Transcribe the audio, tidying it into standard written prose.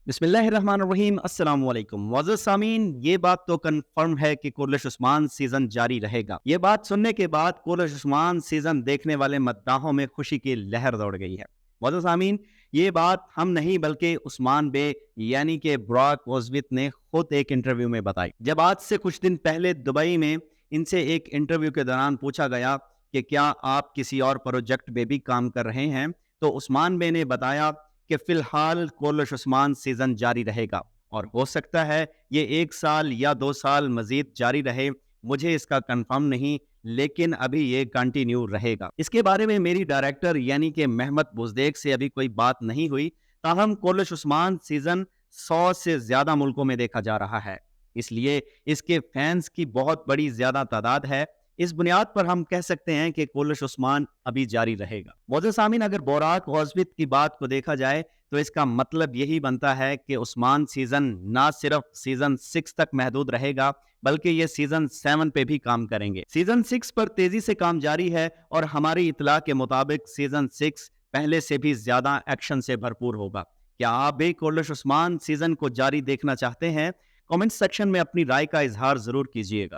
بسم اللہ الرحمن الرحیم السلام علیکم معزز سامعین، یہ بات تو کنفرم ہے کہ کولش عثمان سیزن جاری رہے گا۔ یہ بات سننے کے بعد کولش عثمان سیزن دیکھنے والے مداحوں میں خوشی کی لہر دوڑ گئی ہے۔ معزز سامعین، یہ بات ہم نہیں بلکہ عثمان بے یعنی کہ براک اوزویت نے خود ایک انٹرویو میں بتائی۔ جب آج سے کچھ دن پہلے دبئی میں ان سے ایک انٹرویو کے دوران پوچھا گیا کہ کیا آپ کسی اور پروجیکٹ پہ بھی کام کر رہے ہیں، تو عثمان بے نے بتایا کہ فی الحال کولش عثمان سیزن جاری رہے گا اور ہو سکتا ہے یہ 1 سال یا 2 سال مزید جاری رہے، مجھے اس کا کنفرم نہیں، لیکن ابھی یہ کنٹینیو رہے گا۔ اس کے بارے میں میری ڈائریکٹر یعنی کہ محمد بزدیک سے ابھی کوئی بات نہیں ہوئی، تاہم کولش عثمان سیزن 100 سے زیادہ ملکوں میں دیکھا جا رہا ہے، اس لیے اس کے فینس کی بہت بڑی زیادہ تعداد ہے۔ اس بنیاد پر ہم کہہ سکتے ہیں کہ کولش عثمان ابھی جاری رہے گا۔ معزز سامعین، اگر براک اوزویت کی بات کو دیکھا جائے تو اس کا مطلب یہی بنتا ہے کہ عثمان سیزن نہ صرف سیزن 6 تک محدود رہے گا بلکہ یہ سیزن 7 پہ بھی کام کریں گے۔ سیزن 6 پر تیزی سے کام جاری ہے اور ہماری اطلاع کے مطابق سیزن 6 پہلے سے بھی زیادہ ایکشن سے بھرپور ہوگا۔ کیا آپ بھی کولش عثمان سیزن کو جاری دیکھنا چاہتے ہیں؟ کامنٹ سیکشن میں اپنی رائے کا اظہار ضرور کیجیے گا۔